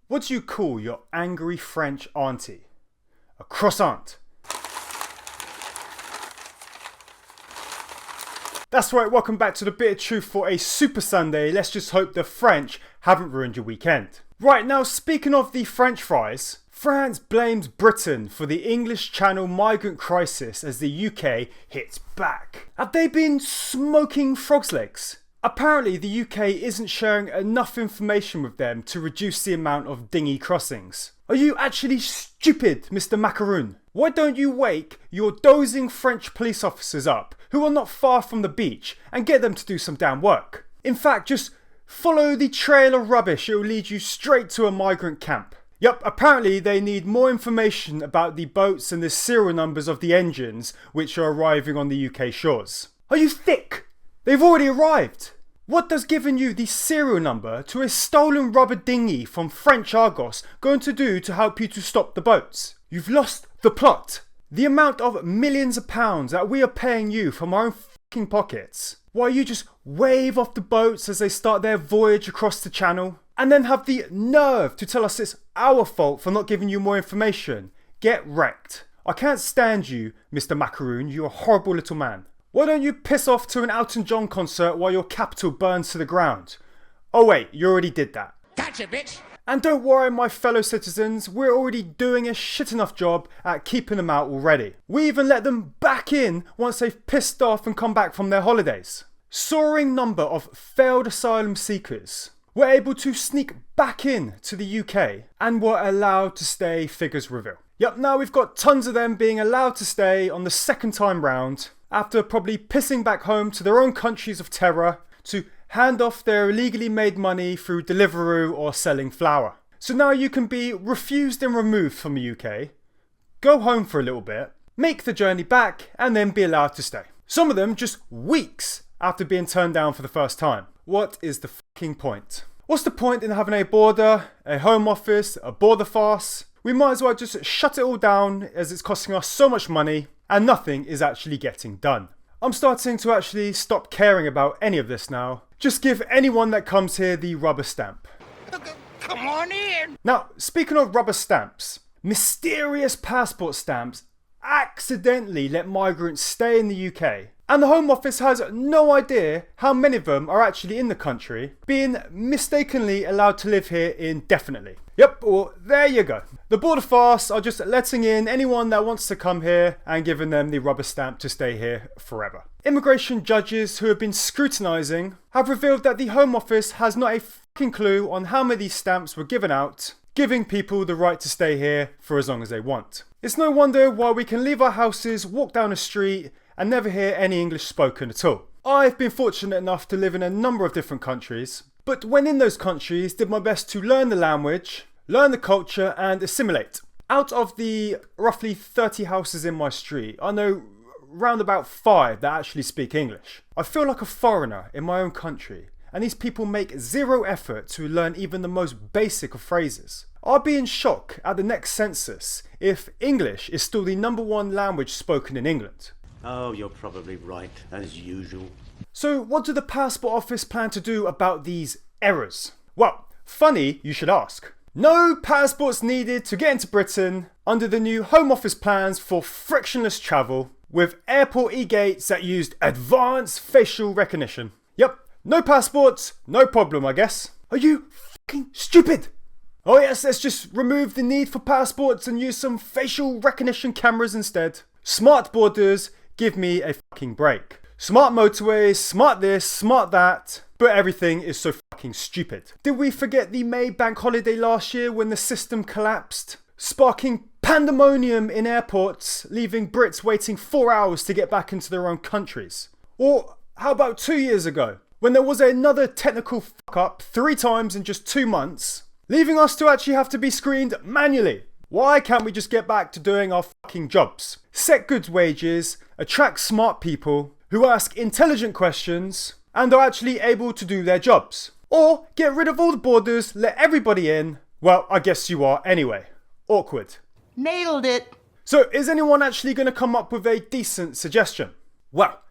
What do you call your angry French auntie? A croissant. That's right, welcome back to the bit of truth for a Super Sunday. Let's just hope the French haven't ruined your weekend. Right, now speaking of the French fries, France blames Britain for the English Channel migrant crisis as the UK hits back. Have they been smoking frog's legs? Apparently the UK isn't sharing enough information with them to reduce the amount of dinghy crossings. Are you actually stupid, Mr. Macaroon? Why don't you wake your dozing French police officers up who are not far from the beach and get them to do some damn work? In fact, just follow the trail of rubbish, it will lead you straight to a migrant camp. Yup, apparently they need more information about the boats and the serial numbers of the engines which are arriving on the UK shores. Are you thick? They've already arrived. What does giving you the serial number to a stolen rubber dinghy from French Argos going to do to help you to stop the boats? You've lost the plot. The amount of millions of pounds that we are paying you from our own fucking pockets, while you just wave off the boats as they start their voyage across the channel, and then have the nerve to tell us it's our fault for not giving you more information. Get wrecked. I can't stand you, Mr. Macaroon, you're a horrible little man. Why don't you piss off to an Elton John concert while your capital burns to the ground? Oh wait, you already did that. Gotcha, bitch! And don't worry, my fellow citizens, we're already doing a shit enough job at keeping them out already. We even let them back in once they've pissed off and come back from their holidays. Soaring number of failed asylum seekers were able to sneak back in to the UK and were allowed to stay, figures reveal. Yep, now we've got tons of them being allowed to stay on the second time round after probably pissing back home to their own countries of terror to hand off their illegally made money through Deliveroo or selling flour. So now you can be refused and removed from the UK, go home for a little bit, make the journey back and then be allowed to stay. Some of them just weeks after being turned down for the first time. What is the fucking point? What's the point in having a border, a home office, a border farce? We might as well just shut it all down as it's costing us so much money and nothing is actually getting done. I'm starting to actually stop caring about any of this now. Just give anyone that comes here the rubber stamp. Come on in! Now, speaking of rubber stamps, mysterious passport stamps accidentally let migrants stay in the UK. And the Home Office has no idea how many of them are actually in the country, being mistakenly allowed to live here indefinitely. Yep, well, there you go. The border farce are just letting in anyone that wants to come here and giving them the rubber stamp to stay here forever. Immigration judges who have been scrutinising have revealed that the Home Office has not a fucking clue on how many stamps were given out, giving people the right to stay here for as long as they want. It's no wonder why we can leave our houses, walk down the street, and never hear any English spoken at all. I've been fortunate enough to live in a number of different countries, but when in those countries did my best to learn the language, learn the culture and assimilate. Out of the roughly 30 houses in my street, I know round about 5 that actually speak English. I feel like a foreigner in my own country, and these people make zero effort to learn even the most basic of phrases. I'll be in shock at the next census if English is still the #1 language spoken in England. Oh, you're probably right, as usual. So what do the Passport Office plan to do about these errors? Well, funny you should ask. No passports needed to get into Britain under the new Home Office plans for frictionless travel with airport e-gates that used advanced facial recognition. Yep, no passports, no problem I guess. Are you fucking stupid? Oh yes, let's just remove the need for passports and use some facial recognition cameras instead. Smart borders, give me a fucking break. Smart motorways, smart this, smart that, but everything is so fucking stupid. Did we forget the May bank holiday last year when the system collapsed? Sparking pandemonium in airports, leaving Brits waiting 4 hours to get back into their own countries. Or how about 2 years ago, when there was another technical fuck up 3 times in just 2 months, leaving us to actually have to be screened manually. Why can't we just get back to doing our fucking jobs? Set good wages, attract smart people who ask intelligent questions and are actually able to do their jobs. Or get rid of all the borders, let everybody in. Well, I guess you are anyway. Awkward. Nailed it! So is anyone actually going to come up with a decent suggestion? Well,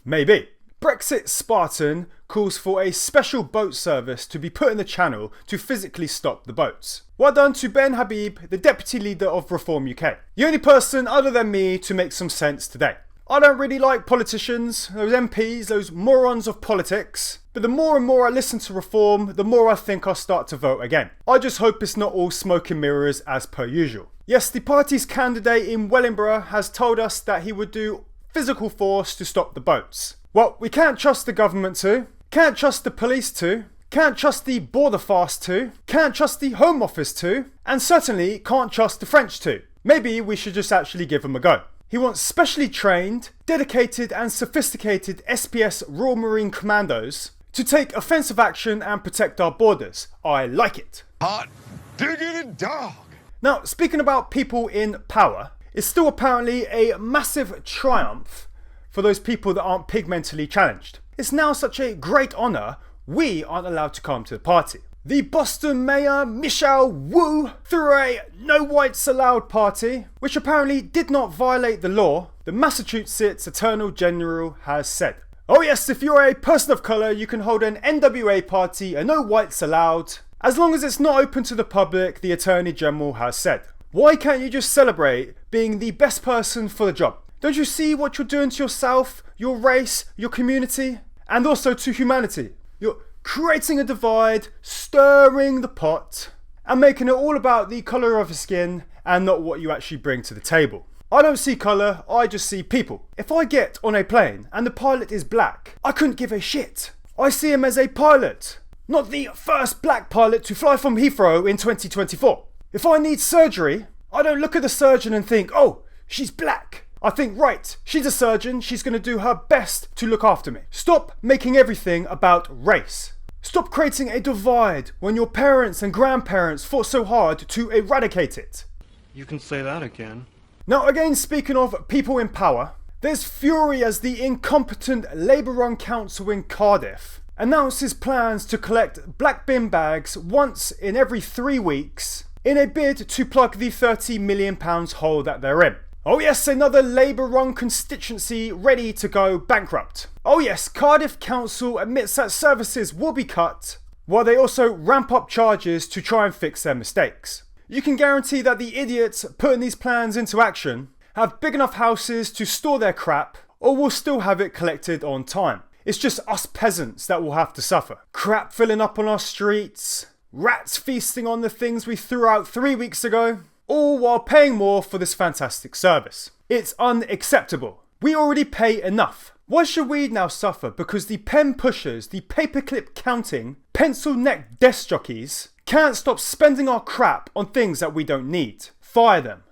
maybe. Brexit Spartan calls for a special boat service to be put in the channel to physically stop the boats. Well done to Ben Habib, the deputy leader of Reform UK. The only person other than me to make some sense today. I don't really like politicians, those MPs, those morons of politics. But the more and more I listen to Reform, the more I think I'll start to vote again. I just hope it's not all smoke and mirrors as per usual. Yes, the party's candidate in Wellingborough has told us that he would do physical force to stop the boats. Well, we can't trust the government to, can't trust the police to, can't trust the border fast to, can't trust the Home Office to, and certainly can't trust the French to. Maybe we should just actually give them a go. He wants specially trained, dedicated and sophisticated SPS Royal Marine Commandos to take offensive action and protect our borders. I like it. Hot diggity dog. Now, speaking about people in power, it's still apparently a massive triumph for those people that aren't pigmentally challenged. It's now such a great honour, we aren't allowed to come to the party. The Boston Mayor Michelle Wu threw a no whites allowed party, which apparently did not violate the law, the Massachusetts Attorney General has said. Oh yes, if you're a person of colour, you can hold an NWA party, a no whites allowed, as long as it's not open to the public, the Attorney General has said. Why can't you just celebrate being the best person for the job? Don't you see what you're doing to yourself, your race, your community, and also to humanity? You're creating a divide, stirring the pot, and making it all about the colour of your skin and not what you actually bring to the table. I don't see colour, I just see people. If I get on a plane and the pilot is black, I couldn't give a shit. I see him as a pilot, not the first black pilot to fly from Heathrow in 2024. If I need surgery, I don't look at the surgeon and think, oh, she's black. I think, right, she's a surgeon, she's going to do her best to look after me. Stop making everything about race. Stop creating a divide when your parents and grandparents fought so hard to eradicate it. You can say that again. Now again, speaking of people in power, there's fury as the incompetent Labour-run council in Cardiff announces plans to collect black bin bags once in every 3 weeks in a bid to plug the £30 million hole that they're in. Oh yes, another Labour-run constituency ready to go bankrupt. Oh yes, Cardiff Council admits that services will be cut, while they also ramp up charges to try and fix their mistakes. You can guarantee that the idiots putting these plans into action have big enough houses to store their crap, or will still have it collected on time. It's just us peasants that will have to suffer. Crap filling up on our streets, rats feasting on the things we threw out 3 weeks ago, all while paying more for this fantastic service. It's unacceptable. We already pay enough. Why should we now suffer because the pen pushers, the paperclip counting, pencil neck desk jockeys can't stop spending our crap on things that we don't need? Fire them.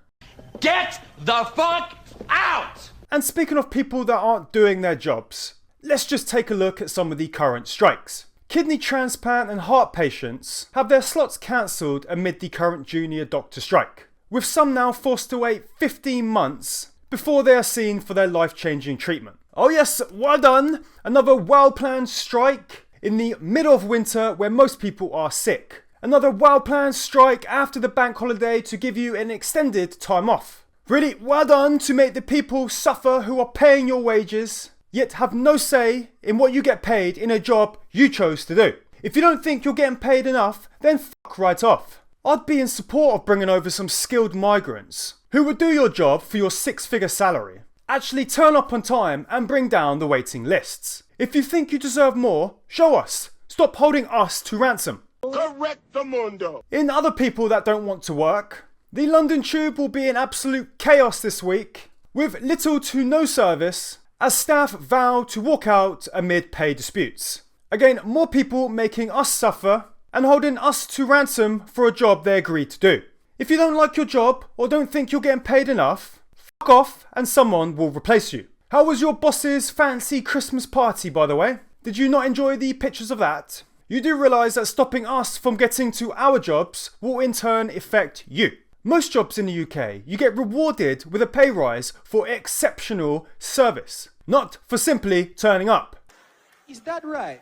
Get the fuck out! And speaking of people that aren't doing their jobs, let's just take a look at some of the current strikes. Kidney transplant and heart patients have their slots cancelled amid the current junior doctor strike, with some now forced to wait 15 months before they are seen for their life-changing treatment. Oh yes, well done! Another well-planned strike in the middle of winter where most people are sick. Another well-planned strike after the bank holiday to give you an extended time off. Really well done to make the people suffer who are paying your wages, yet have no say in what you get paid in a job you chose to do. If you don't think you're getting paid enough, then fuck right off. I'd be in support of bringing over some skilled migrants who would do your job for your 6-figure salary. Actually turn up on time and bring down the waiting lists. If you think you deserve more, show us. Stop holding us to ransom. Correctamundo. In other people that don't want to work, the London Tube will be in absolute chaos this week, with little to no service, as staff vow to walk out amid pay disputes. Again, more people making us suffer and holding us to ransom for a job they agreed to do. If you don't like your job or don't think you're getting paid enough, fuck off and someone will replace you. How was your boss's fancy Christmas party, by the way? Did you not enjoy the pictures of that? You do realise that stopping us from getting to our jobs will in turn affect you. Most jobs in the UK, you get rewarded with a pay rise for exceptional service, not for simply turning up. Is that right?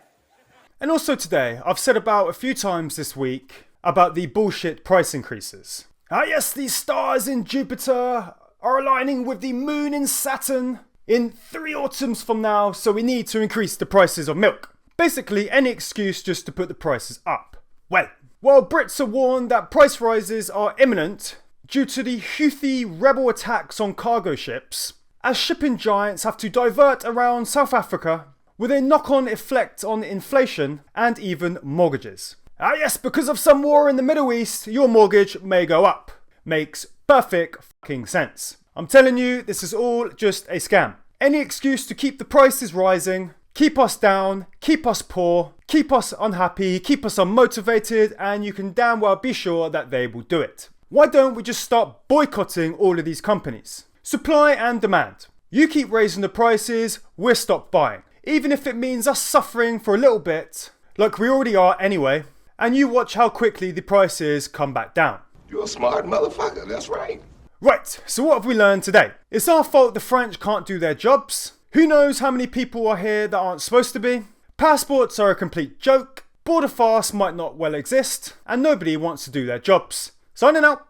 And also today, I've said about a few times this week about the bullshit price increases. Ah yes, the stars in Jupiter are aligning with the moon in Saturn in 3 autumns from now, so we need to increase the prices of milk. Basically, any excuse just to put the prices up. Well, while Brits are warned that price rises are imminent due to the Houthi rebel attacks on cargo ships, as shipping giants have to divert around South Africa with a knock-on effect on inflation and even mortgages. Ah yes, because of some war in the Middle East, your mortgage may go up. Makes perfect fucking sense. I'm telling you, this is all just a scam. Any excuse to keep the prices rising, keep us down, keep us poor, keep us unhappy, keep us unmotivated, and you can damn well be sure that they will do it. Why don't we just start boycotting all of these companies? Supply and demand. You keep raising the prices, we'll stop buying. Even if it means us suffering for a little bit, like we already are anyway, and you watch how quickly the prices come back down. You're a smart motherfucker, that's right. Right, so what have we learned today? It's our fault the French can't do their jobs. Who knows how many people are here that aren't supposed to be? Passports are a complete joke. Border fast might not well exist. And nobody wants to do their jobs. Signing out.